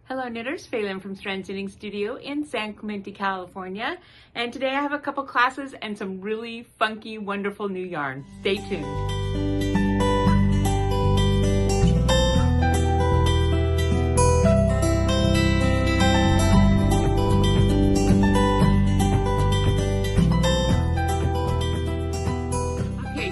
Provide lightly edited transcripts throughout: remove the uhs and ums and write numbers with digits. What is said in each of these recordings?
Hello knitters, Phelan from Strands Knitting Studio in San Clemente, California. And today I have a couple classes and some really funky, wonderful new yarn. Stay tuned.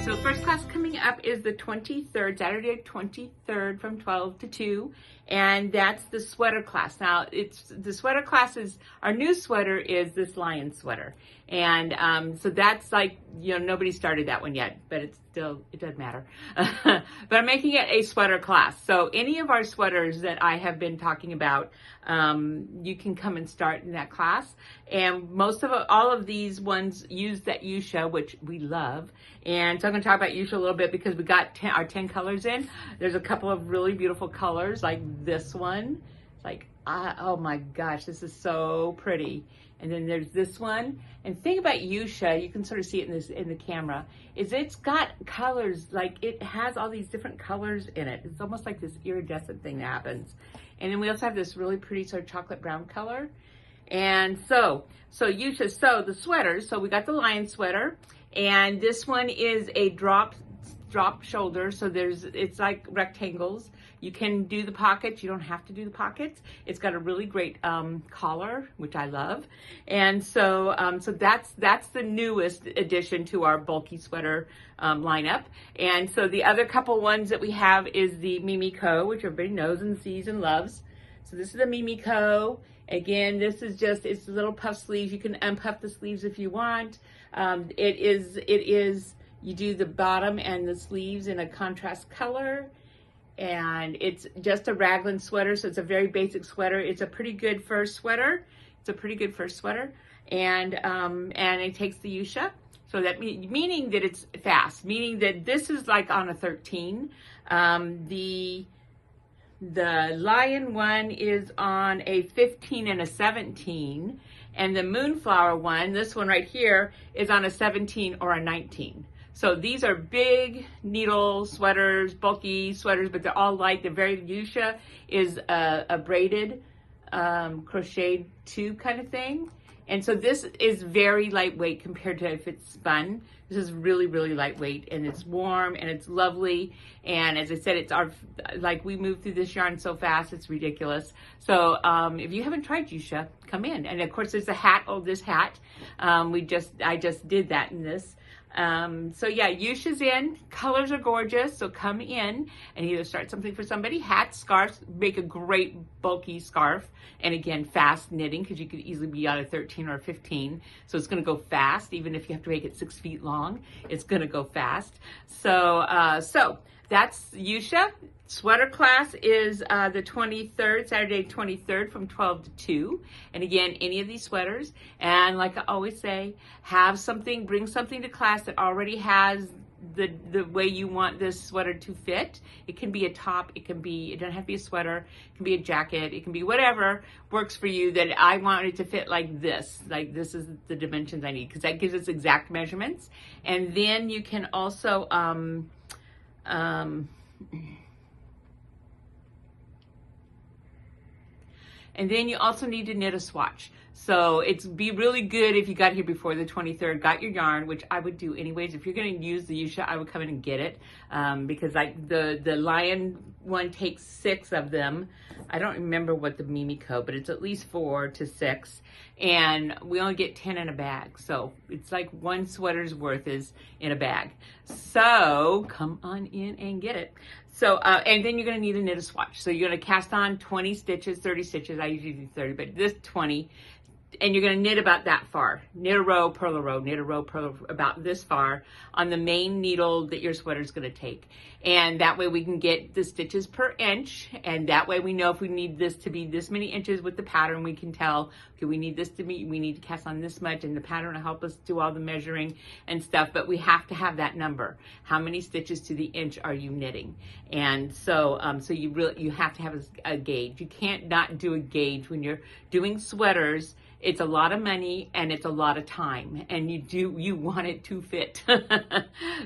So first class coming up is the 23rd, Saturday 23rd from 12 to 2, and that's the sweater class. Now, the sweater class is, our new sweater is this lion sweater. And so that's like, nobody started that one yet, but it doesn't matter. But I'm making it a sweater class. So any of our sweaters that I have been talking about, you can come and start in that class. And all of these ones use that Yusha, which we love. And so I'm going to talk about Yusha a little bit because we got our 10 colors in. There's a couple of really beautiful colors like this one. It's like, oh my gosh, this is so pretty. And then there's this one. And the thing about Yusha, you can sort of see it in the camera, is it's got colors, like it has all these different colors in it. It's almost like this iridescent thing that happens. And then we also have this really pretty sort of chocolate brown color. And so Yusha, so the sweaters, so we got the lion sweater, and this one is a drop shoulder, so it's like rectangles. You can do the pockets, you don't have to do the pockets. It's got a really great collar, which I love. And so that's the newest addition to our bulky sweater lineup. And so the other couple ones that we have is the Mimiko, which everybody knows and sees and loves. So this is the Mimiko. Again, this is it's little puff sleeves. You can unpuff the sleeves if you want. It is, you do the bottom and the sleeves in a contrast color. And it's just a raglan sweater, so it's a very basic sweater. It's a pretty good first sweater. And it takes the Yusha. So that meaning that it's fast, meaning that this is like on a 13. The lion one is on a 15 and a 17, and the moonflower one, this one right here, is on a 17 or a 19. So these are big needle sweaters, bulky sweaters, but they're all light. The very Yusha is a braided crocheted tube kind of thing. And so this is very lightweight compared to if it's spun. This is really, really lightweight, and it's warm and it's lovely. And as I said, we move through this yarn so fast, it's ridiculous. So if you haven't tried Yusha, come in. And of course there's a hat, this hat. I just did that in this. So yeah, Yusha's in, colors are gorgeous, so come in and either start something for somebody. Hats, scarves make a great bulky scarf, and again, fast knitting, because you could easily be on a 13 or a 15, so it's going to go fast. Even if you have to make it 6 feet long, it's going to go fast. So that's Yusha. Sweater class is the 23rd, Saturday 23rd from 12 to 2. And again, any of these sweaters. And like I always say, bring something to class that already has the way you want this sweater to fit. It can be a top, it doesn't have to be a sweater, it can be a jacket, it can be whatever works for you, that I want it to fit like this is the dimensions I need, because that gives us exact measurements. And then you can also, and then you also need to knit a swatch. So be really good if you got here before the 23rd, got your yarn, which I would do anyways. If you're going to use the Yusha, I would come in and get it, because like the lion one takes 6 of them. I don't remember what the Mimiko, but it's at least 4 to 6, and we only get 10 in a bag. So it's like one sweater's worth is in a bag. So come on in and get it. So, and then you're going to need to knit a swatch. So you're going to cast on 20 stitches, 30 stitches. I usually do 30, but this 20. And you're going to knit about that far. Knit a row, purl a row, knit a row, purl a row, about this far on the main needle that your sweater is going to take. And that way we can get the stitches per inch. And that way we know if we need this to be this many inches with the pattern, we can tell, okay, we need to cast on this much, and the pattern will help us do all the measuring and stuff. But we have to have that number. How many stitches to the inch are you knitting? And so, you have to have a gauge. You can't not do a gauge when you're doing sweaters. it's a lot of money and it's a lot of time, and you want it to fit.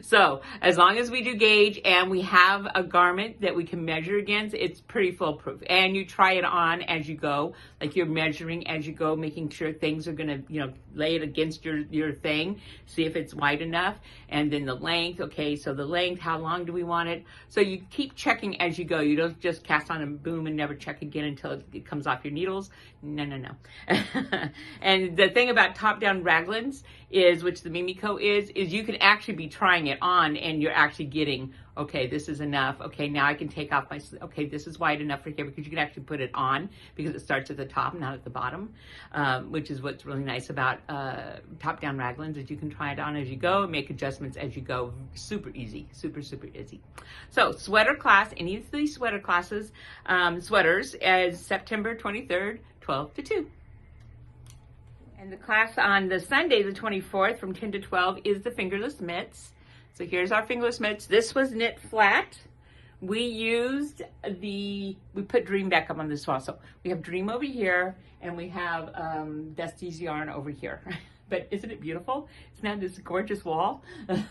So as long as we do gauge and we have a garment that we can measure against, it's pretty foolproof. And you try it on as you go, like you're measuring as you go, making sure things are gonna, lay it against your thing, see if it's wide enough. And then the length, okay, so the length, how long do we want it? So you keep checking as you go. You don't just cast on and boom and never check again until it comes off your needles. No. And the thing about top-down raglans is, which the Mimiko is you can actually be trying it on and you're actually getting, okay, this is enough. Okay, now I can take off my, okay, this is wide enough for here, because you can actually put it on because it starts at the top, not at the bottom, which is what's really nice about top-down raglans, is you can try it on as you go and make adjustments as you go. Super easy, super easy. So sweater class, any of these sweater classes, sweaters, as September 23rd, 12 to 2. And the class on the Sunday, the 24th, from 10 to 12, is the fingerless mitts. So here's our fingerless mitts. This was knit flat. We put Dream back up on this wall. So we have Dream over here, and we have Dusty's yarn over here. But isn't it beautiful? It's now this gorgeous wall.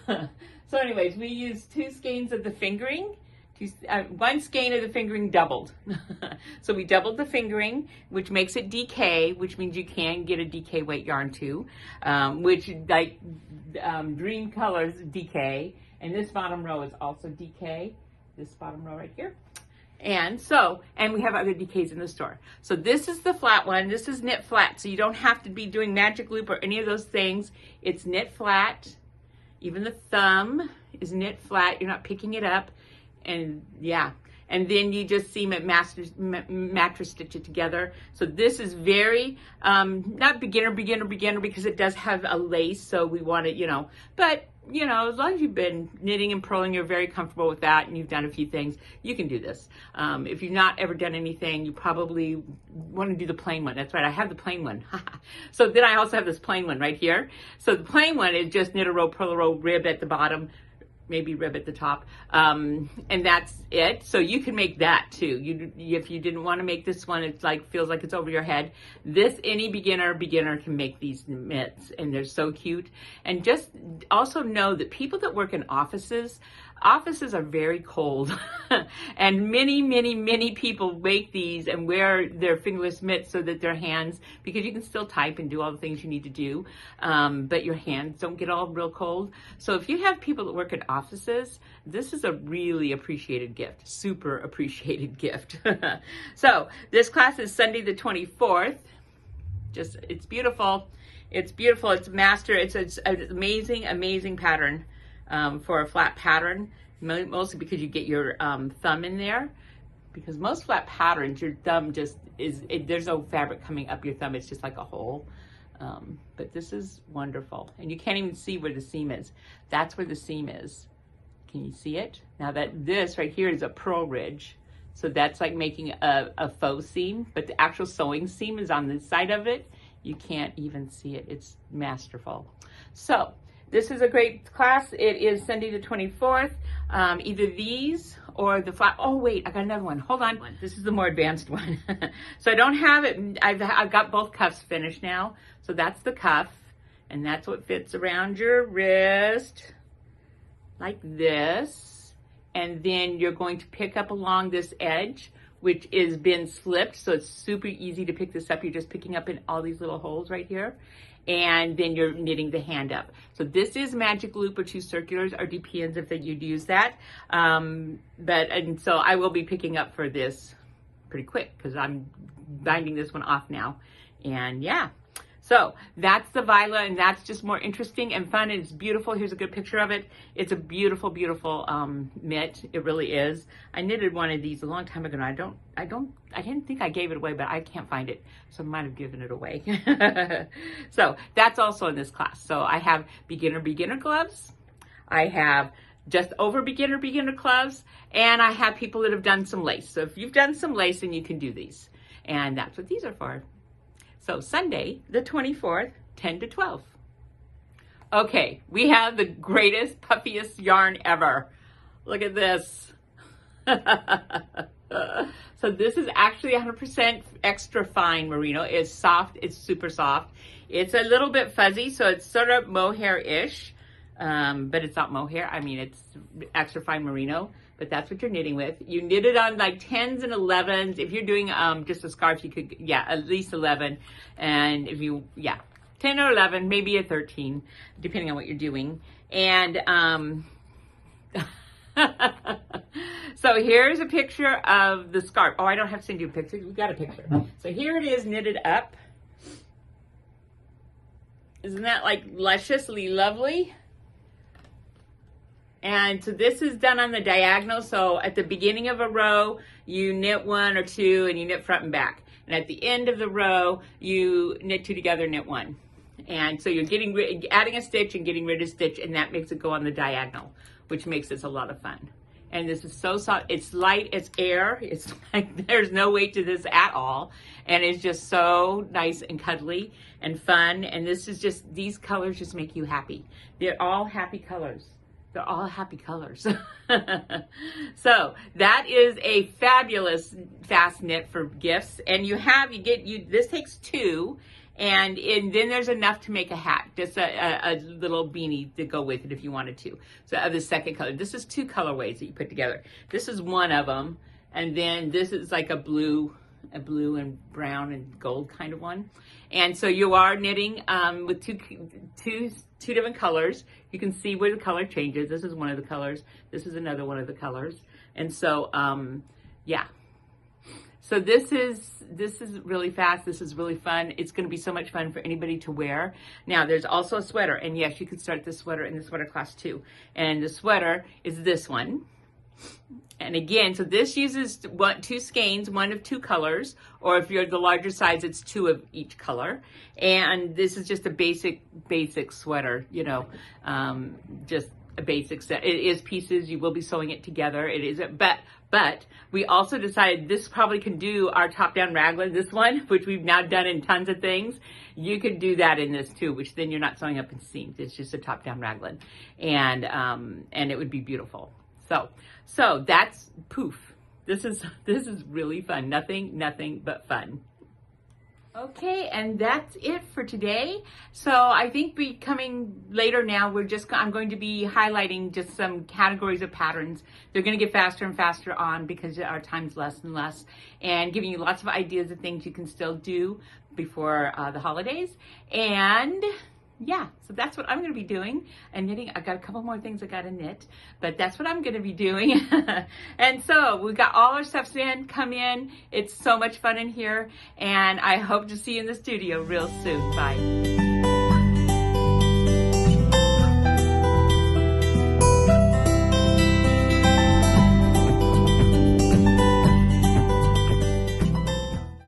So anyways, we used 2 skeins of the fingering. 1 skein of the fingering doubled. So we doubled the fingering, which makes it DK, which means you can get a DK weight yarn too, which like Dream Colors DK, and this bottom row is also DK, this bottom row right here. And we have other DKs in the store. So this is the flat one. This is knit flat, so you don't have to be doing magic loop or any of those things. It's knit flat. Even the thumb is knit flat. You're not picking it up. And yeah, and then you just seam it, mattress stitch it together. So this is very, not beginner, because it does have a lace, so we want it, but as long as you've been knitting and purling, you're very comfortable with that, and you've done a few things, you can do this. If you've not ever done anything, you probably want to do the plain one. That's right, I have the plain one. So then I also have this plain one right here. So the plain one is just knit a row, purl a row, rib at the bottom, maybe rib at the top, and that's it. So you can make that too. If you didn't want to make this one, it's like feels like it's over your head. Any beginner can make these mitts, and they're so cute. And just also know that people that work in offices are very cold, and many people make these and wear their fingerless mitts so that their hands, because you can still type and do all the things you need to do, but your hands don't get all real cold. So if you have people that work at offices, this is a really appreciated gift, super appreciated gift. So this class is Sunday the 24th. It's beautiful. It's beautiful. It's master. It's an amazing pattern. For a flat pattern, mostly because you get your thumb in there, because most flat patterns, your thumb there's no fabric coming up your thumb, it's just like a hole. But this is wonderful, and you can't even see where the seam is. That's where the seam is. Can you see it? Now this right here is a purl ridge, so that's like making a faux seam, but the actual sewing seam is on this side of it. You can't even see it. It's masterful. So this is a great class. It is Sunday the 24th. Either these or the flat. Oh wait, I got another one. Hold on. This is the more advanced one. So I don't have it. I've got both cuffs finished now. So that's the cuff, and that's what fits around your wrist like this. And then you're going to pick up along this edge, which is been slipped. So it's super easy to pick this up. You're just picking up in all these little holes right here. And then you're knitting the hand up. So this is magic loop or 2 circulars, or depends if you'd use that. And so I will be picking up for this pretty quick because I'm binding this one off now. And yeah, so that's the Viola, and that's just more interesting and fun, and it's beautiful. Here's a good picture of it. It's a beautiful mitt. It really is. I knitted one of these a long time ago, and I didn't think I gave it away, but I can't find it, so I might have given it away. So that's also in this class. So I have beginner gloves. I have just over beginner gloves, and I have people that have done some lace. So if you've done some lace, then you can do these, and that's what these are for. So Sunday, the 24th, 10 to 12. Okay, we have the greatest, puffiest yarn ever. Look at this. So this is actually 100% extra fine merino. It's soft, it's super soft. It's a little bit fuzzy, so it's sort of mohair-ish, but it's not mohair. I mean, it's extra fine merino, but that's what you're knitting with. You knit it on like 10s and 11s. If you're doing just a scarf, you could, yeah, at least 11. And if you, yeah, 10 or 11, maybe a 13, depending on what you're doing. And so here's a picture of the scarf. Oh, I don't have to send you a picture. We got a picture. So here it is knitted up. Isn't that like lusciously lovely? And so this is done on the diagonal. So at the beginning of a row, you knit 1 or 2 and you knit front and back. And at the end of the row, you knit 2 together, knit 1. And so you're adding a stitch and getting rid of a stitch, and that makes it go on the diagonal, which makes this a lot of fun. And this is so soft. It's light, it's air. It's like there's no weight to this at all. And it's just so nice and cuddly and fun. And this is just, these colors just make you happy. They're all happy colors. They're all happy colors. So that is a fabulous fast knit for gifts. And this takes 2. And then there's enough to make a hat, just a little beanie to go with it if you wanted to. So of the second color, this is 2 colorways that you put together. This is one of them, and then this is like a blue and brown and gold kind of one. And so you are knitting with two different colors. You can see where the color changes. This is one of the colors. This is another one of the colors. And so, yeah. So this is really fast. This is really fun. It's going to be so much fun for anybody to wear. Now there's also a sweater, and yes, you could start this sweater in the sweater class too. And the sweater is this one. And again, so this uses 2 skeins, 1 of 2 colors, or if you're the larger size, it's 2 of each color. And this is just a basic sweater, you know, just a basic set. It is pieces. You will be sewing it together. It is, but we also decided this probably can do our top-down raglan, this one, which we've now done in tons of things. You could do that in this too, which then you're not sewing up in seams. It's just a top-down raglan, and it would be beautiful. So that's poof. This is really fun. Nothing but fun. Okay, and that's it for today. So I think coming later now, I'm going to be highlighting just some categories of patterns. They're going to get faster and faster on because our time's less and less, and giving you lots of ideas of things you can still do before the holidays. And yeah, so that's what I'm going to be doing and knitting. I've got a couple more things I got to knit, but that's what I'm going to be doing. And so we've got all our stuffs in. Come in. It's so much fun in here, and I hope to see you in the studio real soon. Bye.